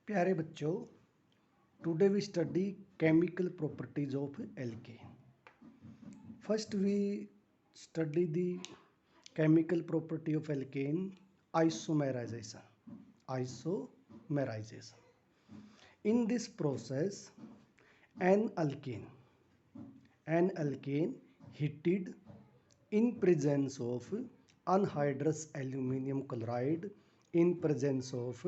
प्यारे बच्चों, today we study chemical properties of alkane. First we study the chemical property of alkane, isomerization. Isomerization. In this process, an alkane heated in presence of anhydrous aluminum chloride in presence of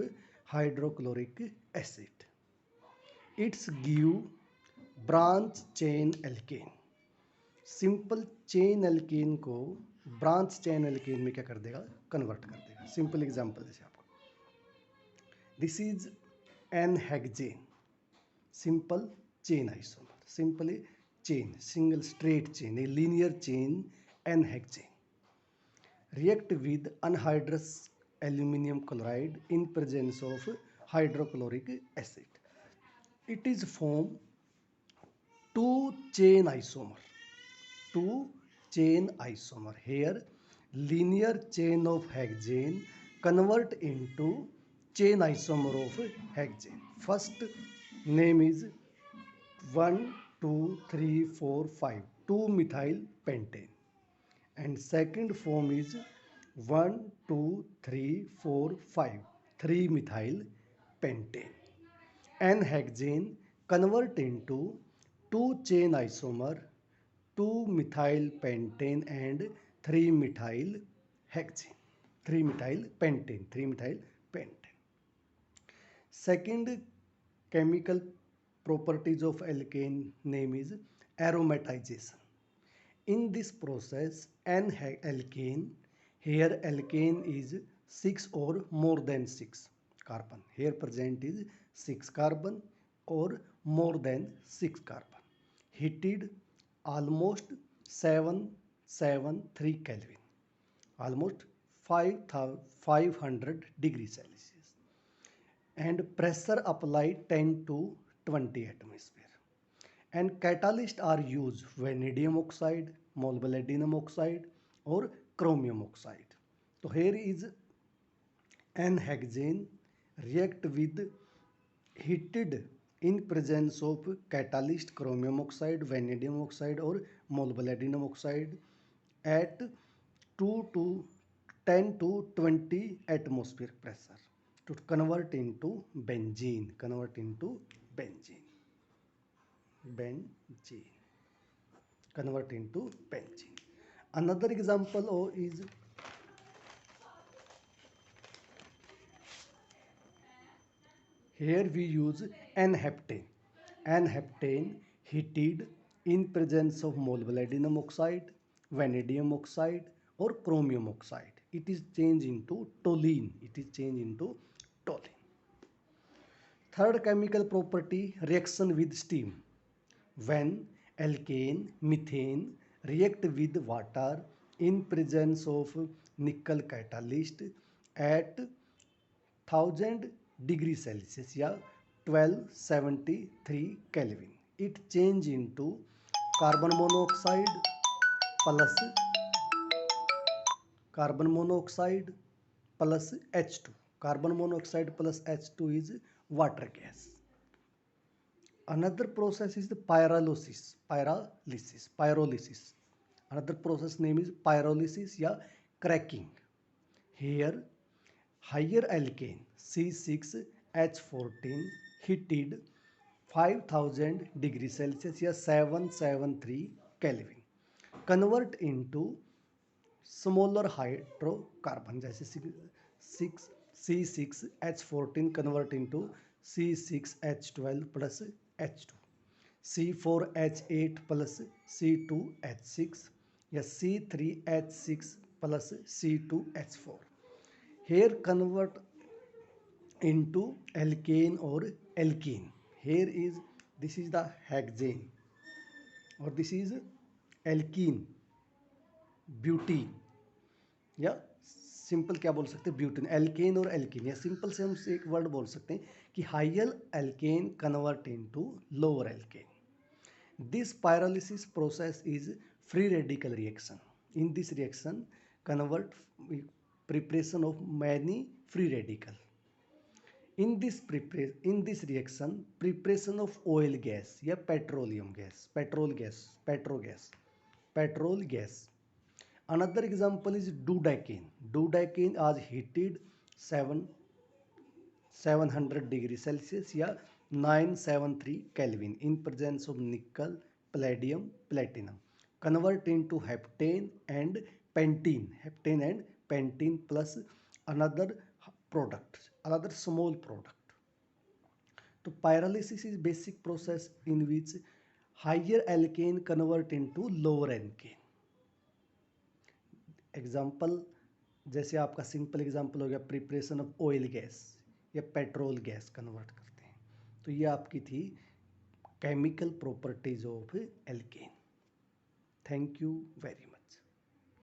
hydrochloric acid. It's give branch chain alkane. Simple chain alkane को branch chain alkane में क्या कर देगा, convert कर देगा. Simple example जैसे आपको, this is n hexane, simple chain isomer, simply chain, single straight chain, a linear chain n hexane react with anhydrous aluminum chloride in presence of hydrochloric acid. It is form two chain isomer. Here linear chain of hexane convert into chain isomer of hexane. First name is 1 2 3 4 5 2 methyl pentane, and second form is 1 2 3 4 5 3 methyl pentane. N hexane convert into two chain isomer 2 methyl pentane and 3 methyl hexane, 3 methyl pentane. Second chemical properties of alkane name is aromatization. In this process, an alkane, here alkane is 6 or more than 6 carbon, here present is 6 carbon or more than 6 carbon, heated almost 773 Kelvin, almost 500 degrees Celsius, and pressure applied 10 to 20 atmosphere. And catalysts are used vanadium oxide, molybdenum oxide or chromium oxide. So here is an hexane react with heated in presence of catalyst chromium oxide, vanadium oxide or molybdenum oxide at 2 to 10 to 20 atmosphere pressure to convert into benzene, convert into benzene. Another example is here we use N-heptane. N-heptane heated in presence of molybdenum oxide, vanadium oxide or chromium oxide. It is changed into toluene. Third chemical property, reaction with steam. When alkane, methane react with water in presence of nickel catalyst at 1000 degrees Celsius या 1273 Kelvin, it change into carbon monoxide plus H2. Carbon monoxide plus H2 is water gas. Another process is the pyrolysis. Another process name is pyrolysis या cracking. Here higher alkane C6H14 heated 5000 degrees Celsius या 773 Kelvin convert into smaller hydrocarbon जैसे C6H14 convert into C6H12 plus H2, C4H8 plus C2H6 या C3H6 plus C2H4. Here convert into alkane or alkene. Here is, this is the hexane और this is alkene, butene या simple क्या बोल सकते हैं, butene. Alkane और alkene, या simple से हम एक वर्ड बोल सकते हैं कि higher alkane convert into lower alkane. This pyrolysis process is free radical reaction. In this reaction convert preparation of many free radical. in this reaction preparation of oil gas या petroleum gas, petrol gas. Another example is dodecane. Dodecane is heated 700 degree Celsius या 973 Kelvin in presence of nickel, palladium, platinum. Convert into heptane and pentene plus another small product. So pyrolysis is basic process in which higher alkane convert into lower alkane. Example जैसे आपका simple example हो गया preparation of oil gas या petrol gas convert करते हैं. तो ये आपकी थी chemical properties of alkene. Thank you very much.